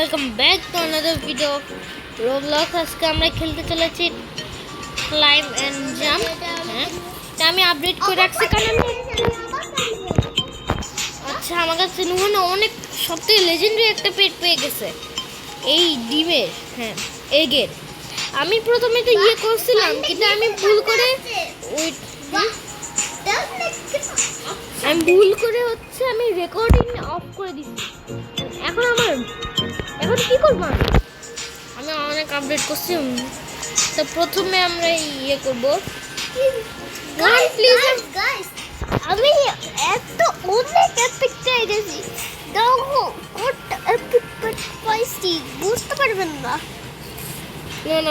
Welcome back to another video Roblox. আজকে আমরা খেলতে চলেছি ক্লাইম অ্যান্ড জাম্প। হ্যাঁ, এটা আমি আপডেট করে রাখছি কারণ আচ্ছা আমার কাছে নুহান অনেক সবথেকে লেজেন্ডারি একটা পেট পেয়ে গেছে এই ডিমের, হ্যাঁ এগের। আমি প্রথমে তো ইয়ে করছিলাম কিন্তু আমি ভুল করে হচ্ছে আমি রেকর্ডিং অফ করে দিচ্ছি। এখন কি করবো আমি অনেক আপডেট করছি। তো প্রথমে আমরা ইয়ে করবো, আমি এত অনেক এপিক চাইছি দেখো কোনটা এপিক পাইছি বুঝতে পারবেন না।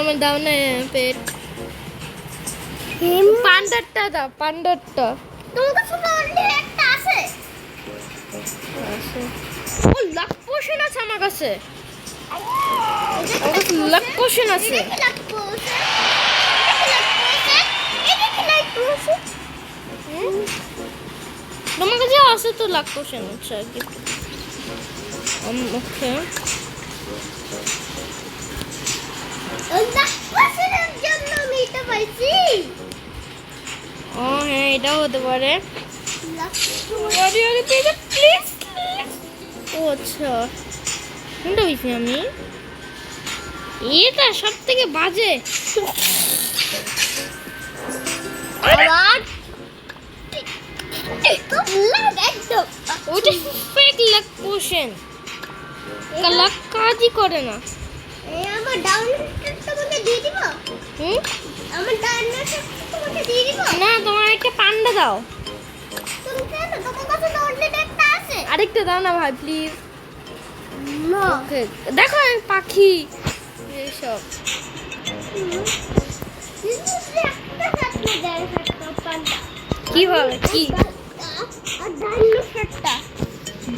আমার দাও না পেট, পান্ডারটা দাও, পান্ডারটা তোমার কাছে তো অলরেডি একটা আছে। ও লাক পোশন আছে আমার কাছে, লাক পোশন আছে। তোমার কাছে আছে তো লাক পোশন আছে ওকে। ও হ্যাঁ এটাও হতে পারে। ও আচ্ছা কোনটা হয়েছি আমি, এটা সব থেকে বাজে। ওটা ফেক লাক পোশন, লাক কাজই করে না। আমার ডাউনলোড তোমাকে দিয়ে দিব। আমার ডাউনলোড তোমাকে দিয়ে দিব না, তোমার একটা পান্ডা দাও। তুমি কেন, তোমার কাছে তো অলরেডি একটা আছে। আরেকটা দাও না ভাই প্লিজ। না ওকে দেখো পাখি এসব কিভাবে কি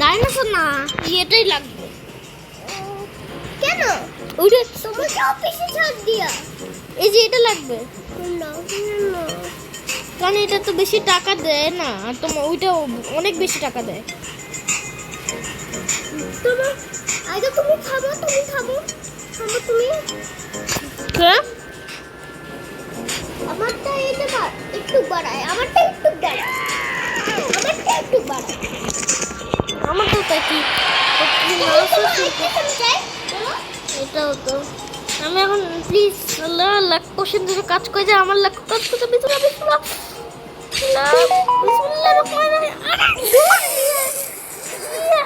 ডাইনোসর না এটাই লাগবে। কেন ওইটা তোমাকে অফিসে ছাড় দিয়া, এই যে এটা লাগবে কারণ এটা তো বেশি টাকা দেয় না, আর তোমার ওইটা অনেক বেশি টাকা দেয়। তোমার আগে তুমি খাবো তুমি হ্যাঁ আমারটা এটা একটু বাড়ায়, আমারটা একটু বাড়ায়। আমারটা তাই কি এটাও তো আমি এখন প্লিজ লাখ পোশন ধরে কাজ করে যায়, আমার লাখ কাজ করতে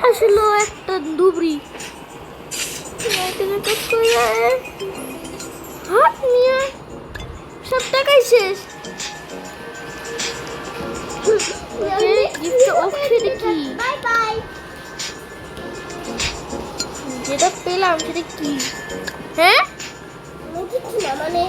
আসলে একটা দুবরি কাজ করে হাত নিয়ে সব টাকাই শেষ। যেটা পেলাম সেটা কি, হ্যাঁ মানে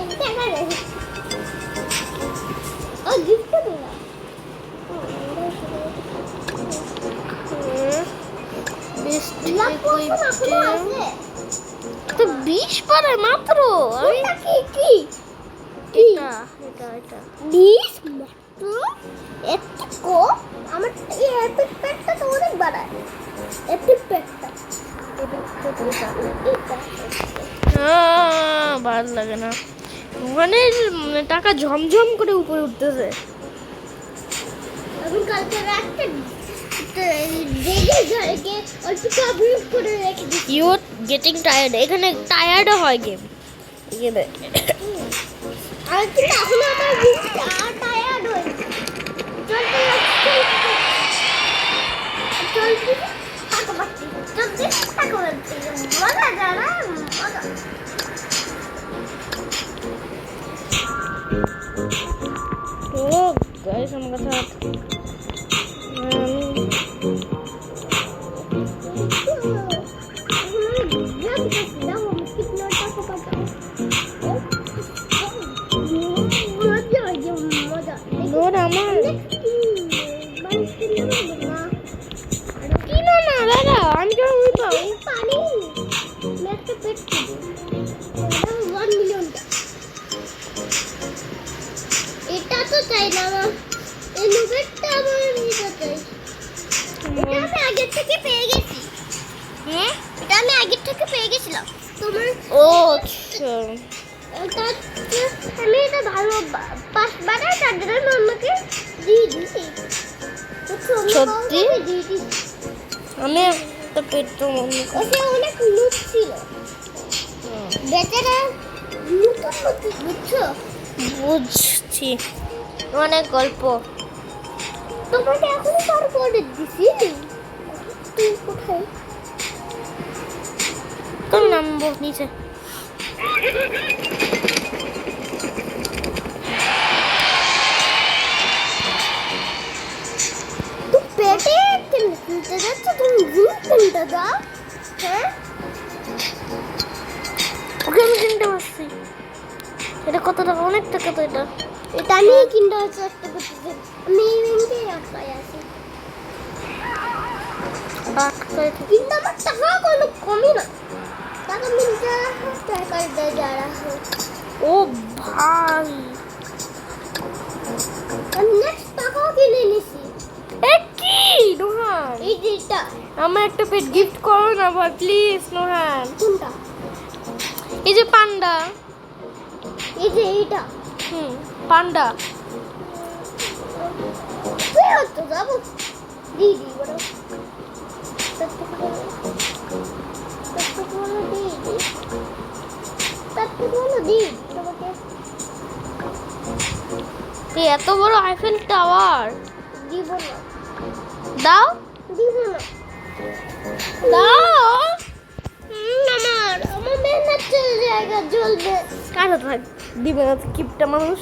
তো 20 পারে মাত্র। এটা 20 মাত্র, এত কম। আমার এই এপিক প্যাকটা তো অনেক বাড়ায়। এপিক প্যাকটা ভালো লাগে না, ওখানে টাকা ঝমঝম করে উপরে উঠতেছে। আমি কালকে রাতে ইউ গেটিং টায়ার্ড, এখানে টায়ার্ডও হয় গেমে। আর কি তাহলে আমার টায়ার্ড হয় ও গাইস আমার কাছে এটা আমি আগে থেকে পেয়ে গেছিলাম তোমার। ও আচ্ছা, আমি এটা ভালো পাঁচ বারে চারজনের মামাকে দিয়ে দিছি। সত্যি আমি একটা পেটটা ওকে অনেক লুক ছিল বেচারা, নতুন নতুন বুঝছো? বুঝছি, অনেক গল্প তোমাকে এখনই পার করে দিছি। তুই কোথায়? তোর নামবো নিচে। পেটে কিনতে যাচ্ছে, তুমি জিম কিনতে যাও? হ্যাঁ, ওকে আমি কিনতে পারছি। এটা কত টাকা? অনেক টাকা তো এটা। এটা আমি কিনতে চেষ্টা করতেছি। আমি ইভেন্টে আটকায় আছি, কিন্তু আমার টাকা কোনো কমই না। টাকা মিলতে টাকা দেয় যারা। ও ভাই, আমি নেক্সট টাকাও কিনে নিছি। কি নোহান, এই যে এটা আমার একটা পেট গিফট করো না ভাই প্লিজ নোহান। কোনটা? এই যে পান্ডা, এই যে এইটা। পান্ডা তুই তো যাবো দিদি বড় এত বড় আইফেল টাওয়ার দিব না। দাও, দিব না, দাও। আমার মেহনত চলে জায়গা জ্বলবে। কারো থাক দিবে না কিপটা মানুষ।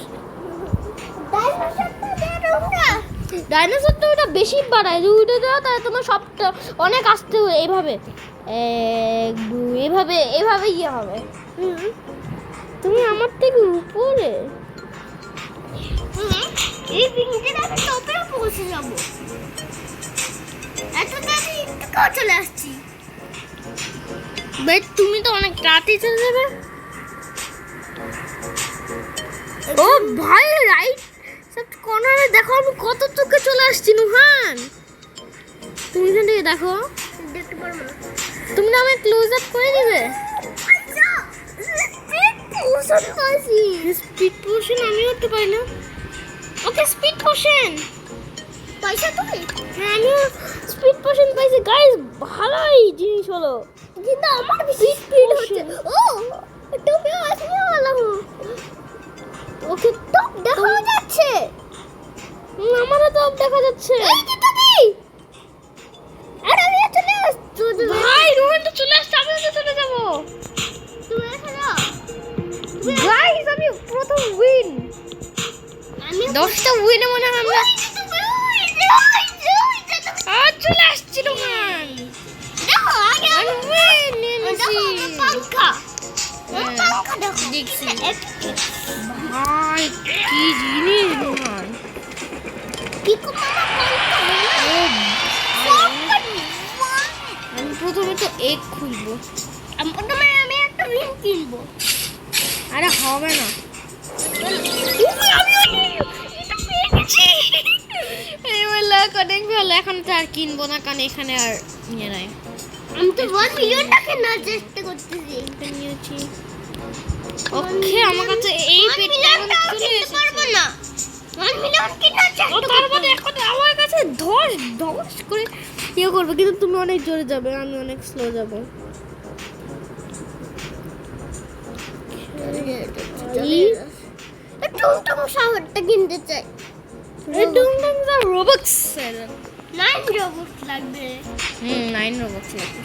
ডাইনোসরটা ওটা বেশি বাড়ায়, দুইটা দাও তাহলে তোমার সবটা অনেক আসতে হবে। এইভাবে এক দুই, এভাবে এভাবে ইয়ে হবে। তুমি আমার থেকে উপরে। এই পিঙ্কের আমি টপে পৌঁছে যাব। এত তাড়াতাড়ি একটু চলে আসছি। বেট তুমি তো অনেক রাতে চলে যাবে। ও ভাই, রাইট সব কর্নারে দেখো আমি কত চোখে চলে আসছি নুহান। তুমি এখান থেকে দেখো, দেখতে পারবো না। তুমি না আমায় ক্লোজ আপ করে দিবে। স্পিড পোশন আমিও তো পাই না। ওকে স্পিড পোশন পয়সা তুমি? হ্যাঁ আমিও স্পিড পোশন পাইছি গাইস, ভালোই জিনিস হলো, কিন্তু আমার বেশি স্পিড হচ্ছে। ও টপেও আসলে ভালো। ওকে টপ দেখা যাচ্ছে, আমারও টপ দেখা যাচ্ছে। এই যে তুমি, আরে আমি চলে আসছি ভাই, রোহন তো চলে আসছে, আমি তো চলে যাব। তুমি এসে যাও গাইস, আমি প্রথম উইন। আমি 10টা উইনে মনে হয় আমরা চলে আসছি রোহন। দেখো আগে আমি উইন নিয়েছি। পাঙ্খা পাঙ্খা দেখো দেখছি ভাই, কি জিনিস রোহন। পিকো মামা পাঙ্খা, আমি প্রথমে তো এক খুলবো। প্রথমে আমি একটা রিং কিনবো। আরে হবে না, অনেক ভালো। এখন তো আর কিনবো না, কারণ এখানে আর নিয়ে নাই। আমি তো 1 মিলিয়নটা কেনার চেষ্টা করতেছি। নিয়েছি ওকে, আমার কাছে এই পেটটা চলে পারবো না। 1 মিলিয়ন কেনার চেষ্টা তার মানে এখন আমার কাছে ধস করে ইয়ে করবে, কিন্তু তুমি অনেক জোরে যাবে, আমি অনেক স্লো যাব। টুমটুম শহরটা কিনতে চাই। টুমটুম দা রোবক্স 9 রোবক্স লাগবে। 9 রোবক্স লাগবে।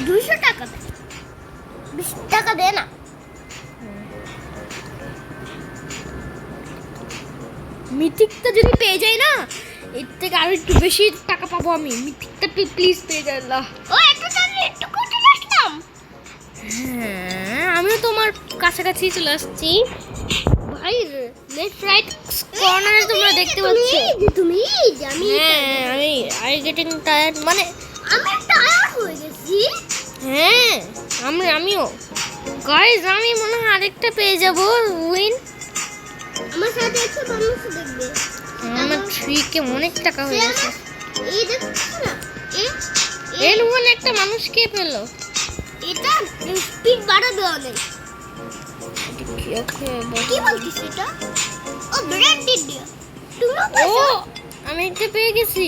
200 টাকা দে, 20 টাকা দে না। মিথিকটা যদি পেয়ে যাই না, এর থেকে আরো একটু বেশি টাকা পাবো আমি। মিথিকটা প্লিজ পেয়ে যাই না। ও একটু তাহলে একটু কোটে আসলাম। হ্যাঁ আমিও তোমার কাছাকাছি চলে আসছি ভাই। লেফট রাইট কর্নারে তোমরা দেখতে পাচ্ছ তুমি। হ্যাঁ আমি আই গেটিং টায়ার্ড, মানে আমি টায়ার্ড হয়ে গেছি। হ্যাঁ আমিও গাইস, আমি মনে হয় আরেকটা পেয়ে যাব উইন। আমার সাথে একটু মানুষ দেখবে। আমার 3 কে অনেক টাকা হয়ে গেছে। এই দেখো না, N1 একটা মানুষ কে পেলো? এটা স্পিড বাড়াবে অনেক। কি বলছিস এটা? ও ব্রেড দিয়ে ও আমি এটা পেয়ে গেছি।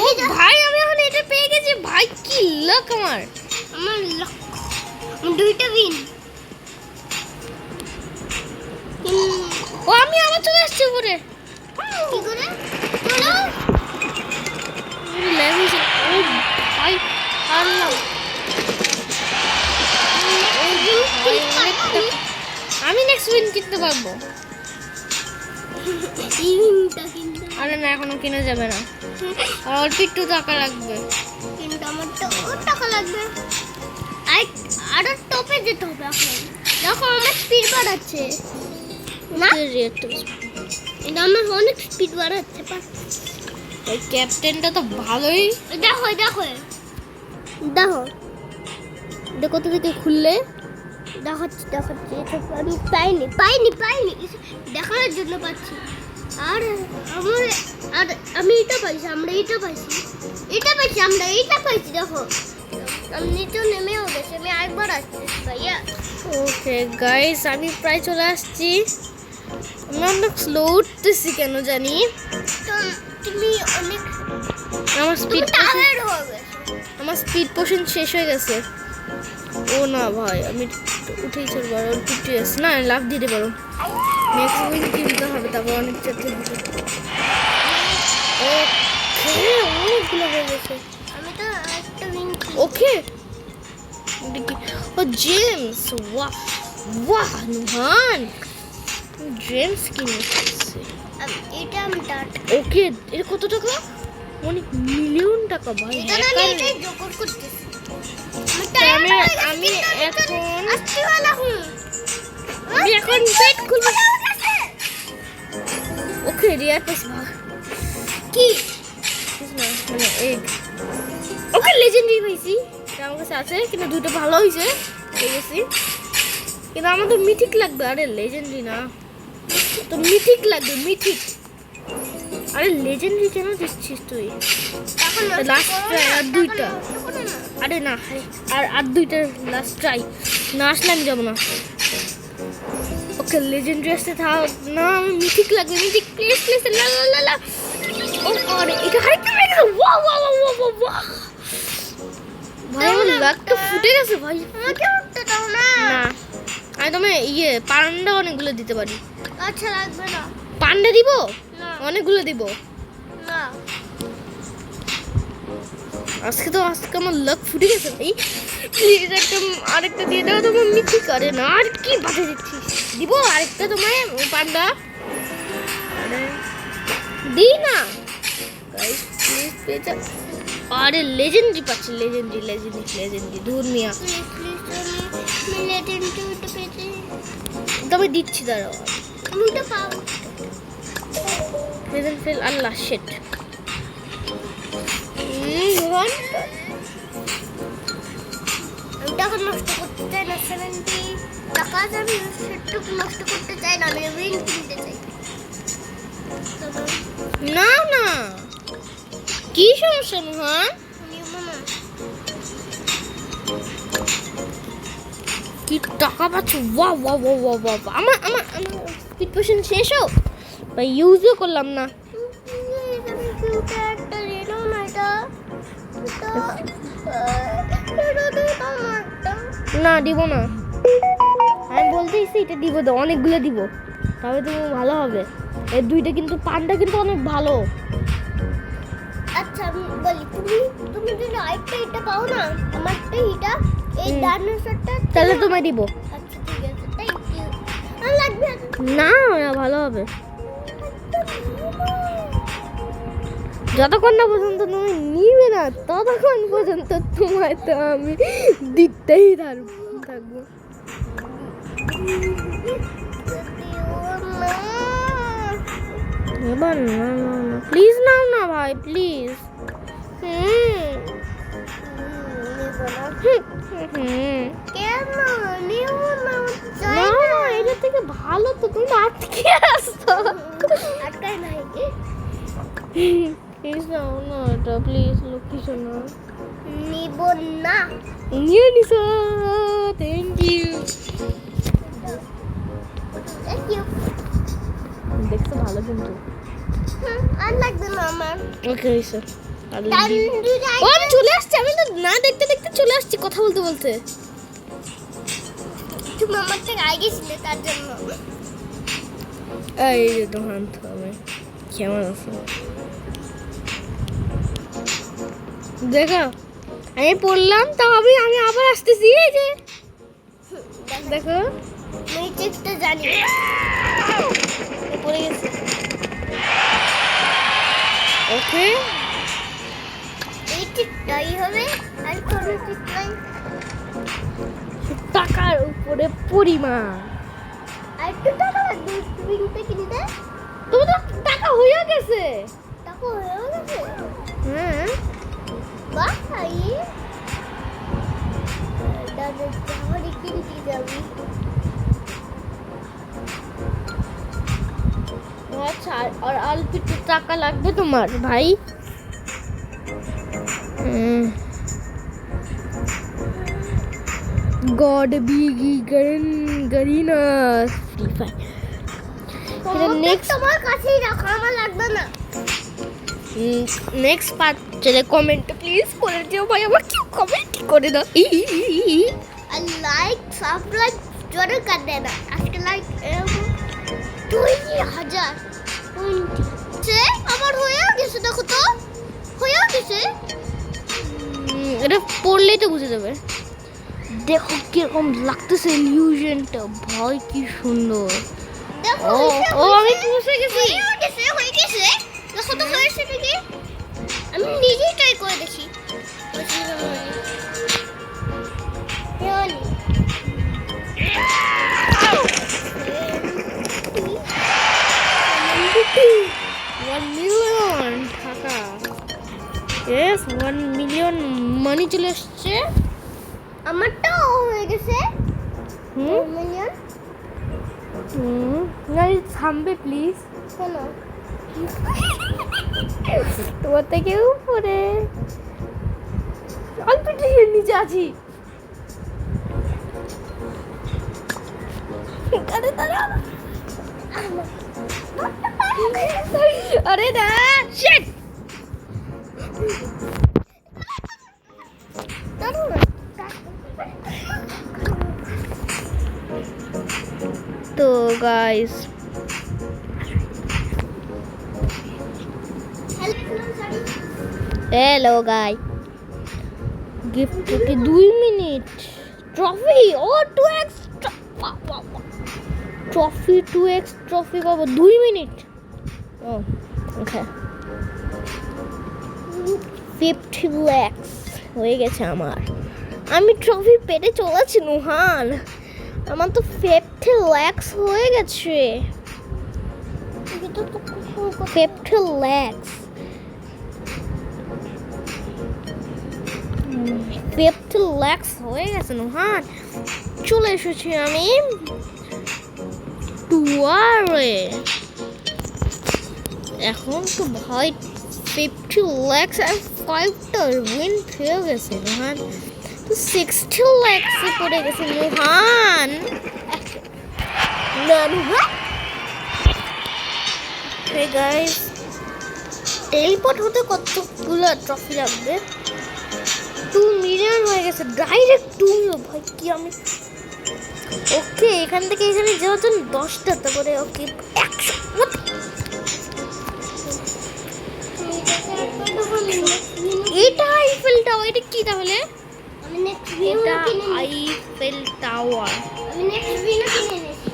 ও ভাই আমি এখন এটা পেয়ে গেছি ভাই, কি লাক আমার লাক। দুইটা উইন। ও আমি আবার চলে আসছি উপরে। কি করে চলো লেভেল। ও ভাই আল্লাহ আমি নেক্সট উইন কিনতে পারবো। আরে না এখনো কিনা যাবে না, অল্প একটু টাকা লাগবে। কিন্তু আমার তো টাকা লাগবে, আরো টপে যেতে হবে। এখন দেখো আমার স্পিড বাড়াচ্ছে না, এটা আমার অনেক স্পিড বাড়াচ্ছে। এই ক্যাপ্টেনটা তো ভালোই। দেখো দেখো দেখো দেখো তো দিকে খুললে দেখাচ্ছি দেখাচ্ছি। আমি পাইনি পাইনি পাইনি দেখানোর জন্য পাচ্ছি। আর আমার আর আমি এটা পাইছি, আমরা এটা পাইছি, এটা পাইছি, আমরা এটা পাইছি। দেখো আমি নিচে নেমেও গেছি। আমি আরেকবার আসছি ভাইয়া। ওকে গাইস আমি প্রায় চলে আসছি। আমি অনেক স্লো উঠতেছি কেন জানি। তুমি অনেক আমার স্পিড পোশন শেষ হয়ে গেছে। ও না ভাই আমি উঠেই চলবো, আর পিঠে আছে না লাভ দিতে পারো। নেক্সট উইন কিনতে হবে, তারপর অনেক চারটে দিতে। ওকে অনেকগুলো হয়ে গেছে। আমি তো একটা উইন। ওকে ও জেমস, বাহ বাহ নুহান জেমস কিনেছে। এটা আমি ডাট। ওকে এর কত টাকা? অনেক মিলিয়ন টাকা ভাই। এটা আমি এটাই জোকর করতেছি। আমি এখন পেট খুলবো। ওকে রিয়ার পেস কি মানে এগ। ওকে লেজেন্ডারি পাইছি, আমার কাছে আছে কিন্তু দুটো ভালো হয়েছে পেয়েছি। কিন্তু আমার তো মিথিক লাগবে। আরে লেজেন্ডারি না তো মিথিক লাগবে, মিথিক। আরে লেজেন্ডারি কেন দিচ্ছিস তুই? লাস্ট ট্রাই আর দুইটা। আরে না আর দুইটা লাস্ট ট্রাই, না আসলে আমি যাবো না। ওকে লেজেন্ডারি আসতে থাক না, আমার মিথিক লাগবে, মিথিক প্লিজ প্লিজ। লা লা লা লা। ও আরে এটা আরেকটা পেয়ে গেছে। Wow wow wow wow wow ভাই আমার লাকটা ফুটে গেছে ভাই। আমাকে উঠতে দাও না। না আমি তোমায় পান্ডা অনেকগুলো দিতে পারি। আচ্ছা লাগবে না। পান্ডা দিব না, অনেকগুলো দিব না। আজকে আমার লাক ফুটে গেছে ভাই। প্লিজ একটা আরেকটা দিয়ে দাও তোমার মিথি করে না। আর কি বাজে দিচ্ছিস? দিব আরেকটা তোমায় পান্ডা। আরে দি না গাইস প্লিজ প্লিজ। আরে লেজেন্ডারি পাচ্ছি, লেজেন্ডারি লেজেন্ডারি লেজেন্ডারি। দূর মিয়া তবে দিচ্ছি, দাঁড়াও আমি তো পাবো। প্রেজেন্ট ফেল আল্লাহ শিট। আমি টাকা নষ্ট করতে চাই না, 70 টাকা আমি সেটুকু নষ্ট করতে চাই না। আমি উইন কিনতে চাই। না না কি সমস্যা নুহান? কি টাকা পাচ্ছ? Wow wow wow wow. আমার আমার স্পিড পোশন শেষ হোক বা ইউজও করলাম না। না দিব না, আমি বলতেইছি এটা দিব, তো অনেকগুলো দিব তবে তুমি ভালো হবে। এই দুইটা কিন্তু পান্ডা কিন্তু অনেক ভালো। আচ্ছা আমি বলি তুমি যদি আইটা এটা পাও না আমারটা এটা এই ডাইনোসরটা তাহলে তোমায় দিব। আচ্ছা ঠিক আছে থ্যাংক ইউ। আর লাগবে না, ভালো হবে। যতক্ষণ না পর্যন্ত তুমি নিবে না ততক্ষণ পর্যন্ত তোমায় তো আমি দিতেই থাকবো। এবার না না না প্লিজ নাও না ভাই প্লিজ। এটা থেকে ভালো তো তুমি আটকে আসতো। আটকায় নাই প্লিজ নাও না এটা প্লিজ লক্ষ্মী শোনো। নিব না। নিয়ে নিছো, থ্যাংক ইউ। Thank you. দেখছো ভালো কিন্তু। আর লাগবে না আমার। ওকে হইছে। ও আমি চলে আসছি, আমি তো না দেখতে দেখতে চলে আসছি কথা বলতে বলতে। তুমি আমার থেকে আগে ছিলে তার জন্য। এই যে দোকান থামে কেমন আছে দেখো, আমি পড়লাম তাও আমি আবার আসতেছি। এই যে দেখো আমি চেষ্টা জানি পড়ে গেছে। ওকে এই ঠিকটাই হবে আর কোনো ঠিক নাই। টাকার উপরে পরিমাণ আর একটু টাকা লাগবে কিনতে কিনতে। তুমি তো টাকা হয়ে গেছে। টাকা হয়ে গেছে? হ্যাঁ বাহ ভাই দাদা তাহলে কিনতে যাবি। আচ্ছা আর অল্প একটু টাকা লাগবে তোমার ভাই। God be Garina Free Fire. Next তোমার কাছেই রাখো, আমার লাগবে না। নেক্সট পার্ট চলে কমেন্টে প্লিজ করে দিও ভাই, আমার কি কমেন্ট করে দাও। আর লাইক সাবস্ক্রাইব জোরে कर देना। আজকে লাইক 20,000 সে আমার হয়ে গেছে। দেখো তো হয়ে গেছে। এটা পড়লেই তো বুঝে যাবে। দেখো কিরকম লাগতেছে ইলিউশনটা ভাই, কি সুন্দর। দেখো ও আমি পৌঁছে গেছি। হয়ে গেছে দেখো তো হয়েছে কি। আমি নিজেই ট্রাই করে দেখি। $1 million টাকা। Yes, 1 million মানি চলে আসছে। আমারটাও হয়ে গেছে। মিলিয়ন। না থামবে প্লিজ। কেন? তোমার থেকে উপরে অল্প টিকের নিচে আছি। আরে না শিট। তো গাইস हेलो गाइस गिफ्ट के 2 मिनट ट्रॉफी और 2x ट्रॉफी 2x ट्रॉफी पाবো 2 মিনিট। ও ওকে 50 lakhs হয়ে গেছে আমার। আমি ট্রফি পেতে চলেছি নুহান। আমার তো 50 lakhs হয়ে গেছে। 50 lakhs 50 lakhs হয়ে গেছে নুহান। চলে এসেছি আমি টুয়ারে। এখন তো ভাই 50 lakhs আর 5টা উইন হয়ে গেছে নুহান। তো 60 lakhs এ পড়ে গেছে নুহান। না নুহান। Hey guys, টেলিপোর্ট হতে কতগুলো ট্রফি লাগবে? 2 মিলিয়ন হয়ে গেছে ডাইরেক্ট 2 মিলিয়ন ভাই কি আমি। ওকে এখান থেকে এখানে যাওয়ার জন্য 10টা তারপরে ওকে 100। এটা আইফেল টাওয়ার। এটা কি তাহলে? আমি নেক্সট ভিডিও কিনে আইফেল টাওয়ার। আমি নেক্সট ভিডিও কিনে নেছি।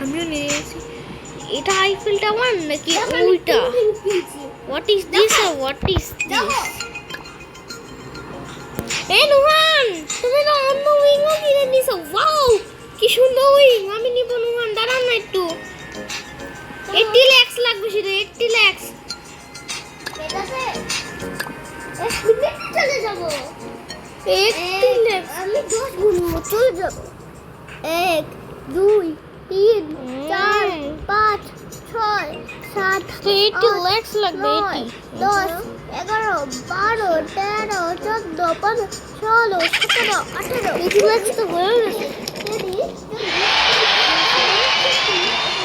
আমিও নিয়েছি। এটা আইফেল টাওয়ার নাকি ওইটা? হোয়াট ইজ দিস আর হোয়াট ইজ দিস? এই নুহান তুমি তো অন্য উইংও কিনে নিছো। ওয়াও কি সুন্দর উইং। আমি নিব নুহান, দাঁড়ান না একটু। 80 lakhs লাগবে শুধু 80 lakhs। এটাতে এক মিনিটে চলে যাব। 80 lakhs আমি 10 গুণ চলে যাব। 1 2 3 4 5 6 7 80 lakhs লাগবে। 10 11, 12, 13, 14, 15, 16, 17, 18 বেশি লাগছে তো হয়ে গেছে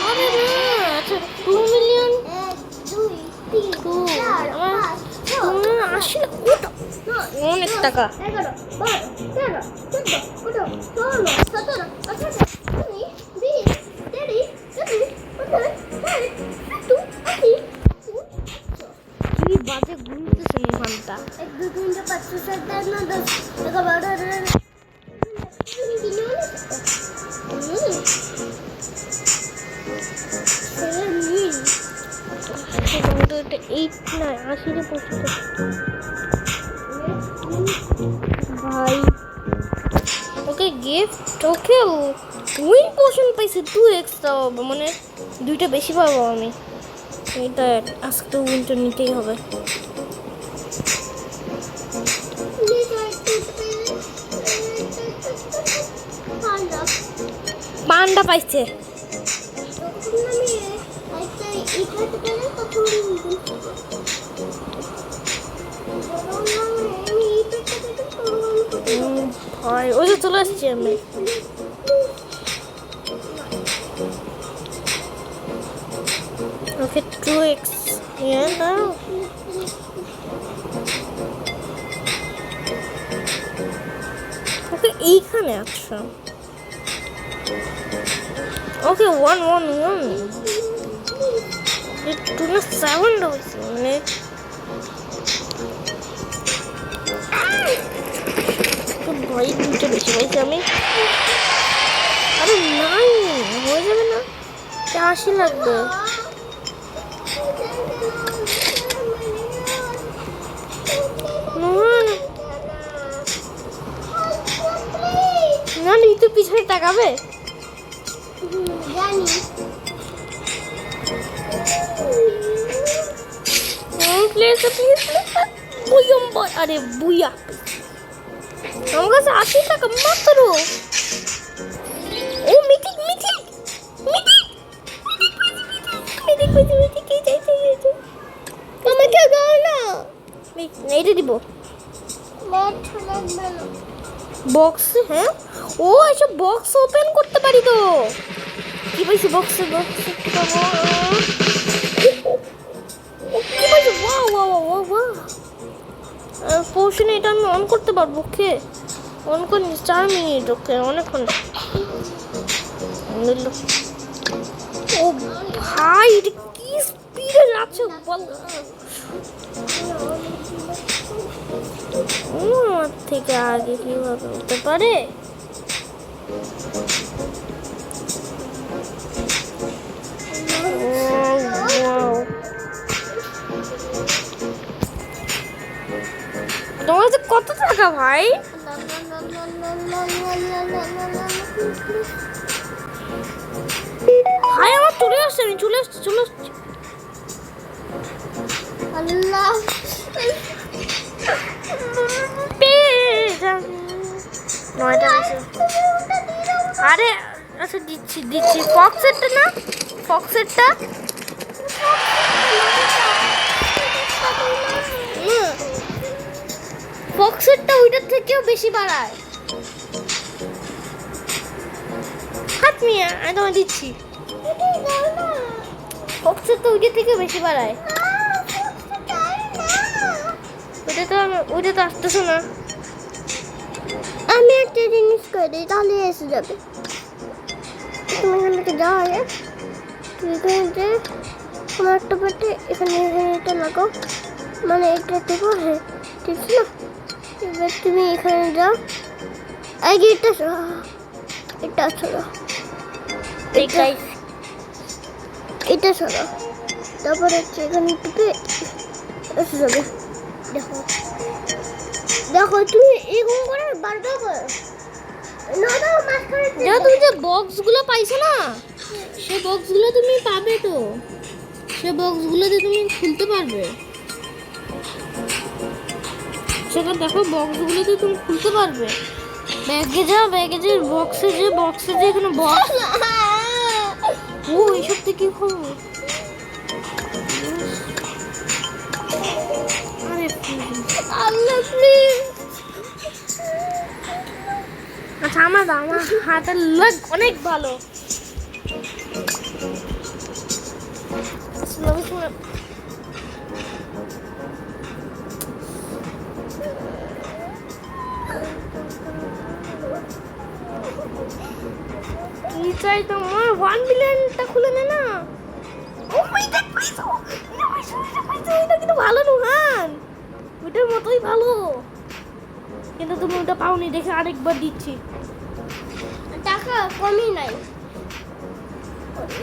আরে না আচ্ছা 2 মিলিয়ন 1 2 3 4 5 6 আসলে কত অনেক টাকা 11 12 13 14 15 16 17 18 19 20 কি বাজে ঘুরতেছে মোহনটা 1 2 3 4 5 6 7 8 9 10 11 ভাই ওকে গিফট ওকে উইন পোশন পাইছে 2x মানে দুইটা বেশি পাবো আমি এটা আজকে উইনটা নিতেই হবে পান্ডা পাইছে ওই যে চলে আসছি আমি ওকে 2x দাও ওকে এইখানে আচ্ছা ওকে 111 একটু না 7 হয়েছে মানে ভয় দুটো বেশি পাইছি আমি আরে নাই হয়ে যাবে না 80 লাগবে না নি তো পিছনে তাকাবে জানি প্লিজ বুইয়ম বয় আরে বুইয়া আমার কাছে 80 টাকা মাত্র ও মিটিক আমাকে দাও না এইটা দিব বক্স হ্যাঁ ও এসব বক্স ওপেন করতে পারি তো কি পাইছি বক্সে কি পাবো কি পাইছি ওয়া পোশন এটা আমি অন করতে পারবো ওকে অন করে 4 মিনিট ওকে অনেকক্ষণ ও ভাই এটা কি স্পিডে যাচ্ছে বল আমার থেকে আগে কিভাবে হতে পারে তোমার কাছে কত টাকা ভাই ভাই আমার চলে আসছে আমি চলে আসছি আল্লাহ আরে আচ্ছা দিচ্ছি ফক্সেরটা না ফক্সেরটা ফক্সেরটা ওইটার থেকেও বেশি বাড়ায় হাত মিয়া আমি তোমায় দিচ্ছি ফক্সেরটা ওইটার থেকেও বেশি বাড়ায় ওইটা তো আসতেছো না আমি একটা জিনিস করে দিই তাহলে এসে যাবে তুমি এখান থেকে যাও তুমি এখানে তোমার একটা পেটে এখানে এটা লাগাও মানে এটা দেবো হ্যাঁ ঠিক আছে না এবার তুমি এখানে যাও আগে এটা সরো এটা সরো তারপর হচ্ছে এখানে টিপে এসে যাবে দেখো তুমি এরকম করে বারবার করো তুমি যে বক্সগুলো পাইছো না সে বক্সগুলো তুমি পাবে তো সে বক্সগুলোতে তুমি খুলতে পারবে সেটা দেখো বক্সগুলোতে তুমি খুলতে পারবে ব্যাগে যে বক্সে যে এখানে বক্স ও এইসব থেকে কি খবর আরে আল্লাহ প্লিজ। আচ্ছা আমার হাতের লাগ অনেক ভালো। কি চাই তোমার? 1 মিলিয়নটা খুলে নে না। ও এটা পাইছো, এটা কিন্তু ভালো নুহান, ওইটার মতোই ভালো, কিন্তু তুমি ওটা পাওনি দেখে আরেকবার দিচ্ছি। টাকা কমই নাই,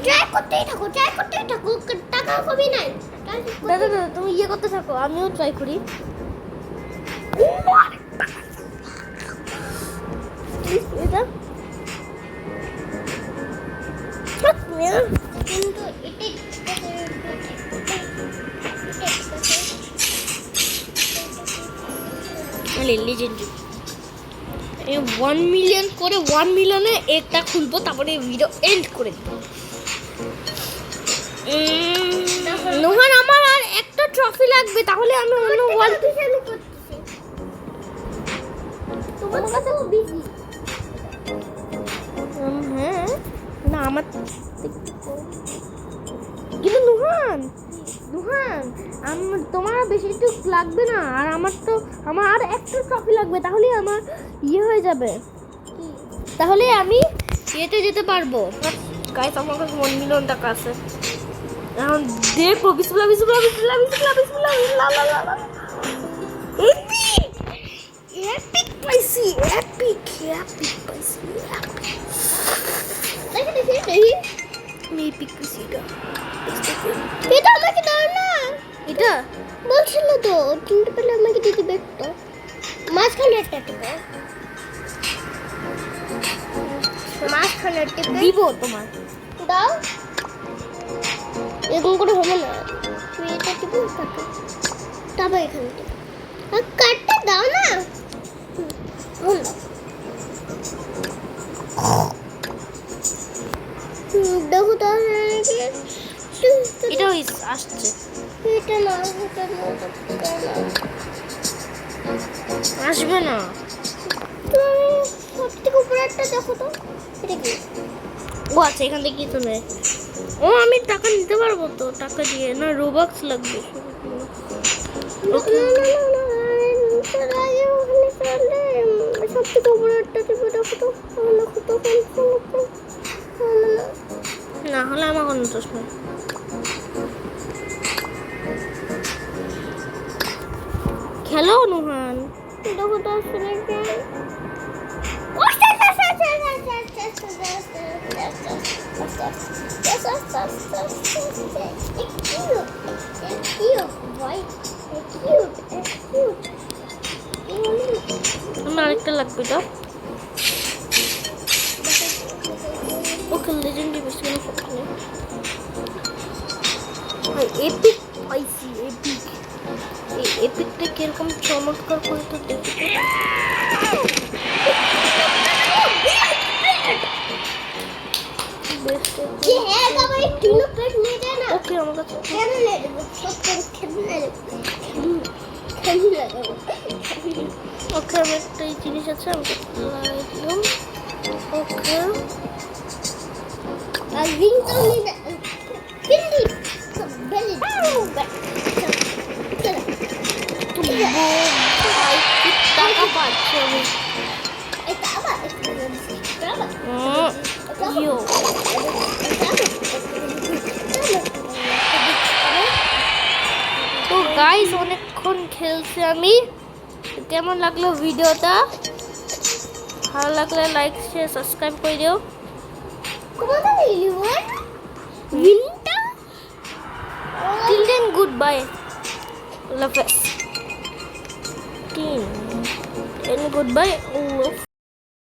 ট্রাই করতেই থাকো, টাকা কমই নাই। দাদা দাদা তুমি ইয়ে করতে থাকো, আমিও ট্রাই করি। এটা কিন্তু লেজেন্ডারি 1 মিলিয়ন করে 1 মিলিয়নে একটা খুলবো, তারপরে ভিডিও এন্ড করে দেবো। নোহান আমার আর একটা ট্রফি লাগবে, তাহলে আমি অন্য ওয়ার্ল্ড তোমার কাছে বিজি। হ্যাঁ না আমার কিন্তু নুহান তোমার বেশি একটু লাগবে না, আর আমার আর একটা ট্রফি লাগবে, তাহলে আমার ইয়ে হয়ে যাবে, তাহলে আমি ইয়েতে যেতে পারবো। গাইস আমার কাছে 1 মিলিয়ন টাকা আছে, এখন দেখো। বিসমিল্লাহ বিসমিল্লাহ বিসমিল্লাহ বিসমিল্লাহ বিসমিল্লাহ লা লা লা লা। এপিক পাইছি, এপিক পাইছি, দেখি আমি এপিক পাইছি। এটা আমাকে দাও না। এটা বলছিল তো তিনটে পেলে আমাকে দিতে দেখতো, মাঝখানে একটা টিপে, মাঝখানে টিপে দিব তোমার। দাও। এরকম করে হবে না, তুই এটা টিপে কাটো, তারপর এখানে টিপে আর কাটটা দাও না। দেখো তাহলে এটাও আসছে, এটা না, এটা আসবে না। তুমি সব থেকে উপরে একটা দেখো তো, এটা কি? ও আচ্ছা, এখান থেকে কি তুমি? ও আমি টাকা নিতে পারবো তো, টাকা দিয়ে না, রোবাক্স লাগবে। সব থেকে উপরে একটা টিপে দেখো তো, না হলে আমার কোনো দোষ নেই। খেলো নুহান। দেখো তো আসলে কি? আমার আরেকটা লাগবে তো। ওকে লেজেন্ডারি বেশি কোনো শক্তি নেই। ভাই এপিক পাইছি, এপিক। এই এপিকটা কিরকম চমৎকার করে তো দেখি। ওকে আমার কাছে ওকে আমি একটা এই জিনিস আছে, আমি লাইলাম। ওকে টাকা পাচ্ছি আমি। ইয়ো তো গাইস অনেকক্ষণ খেলছি আমি। কেমন লাগলো ভিডিওটা? ভালো লাগলে লাইক শেয়ার সাবস্ক্রাইব করে দিও। Till then goodbye. Love us. And goodbye. Love.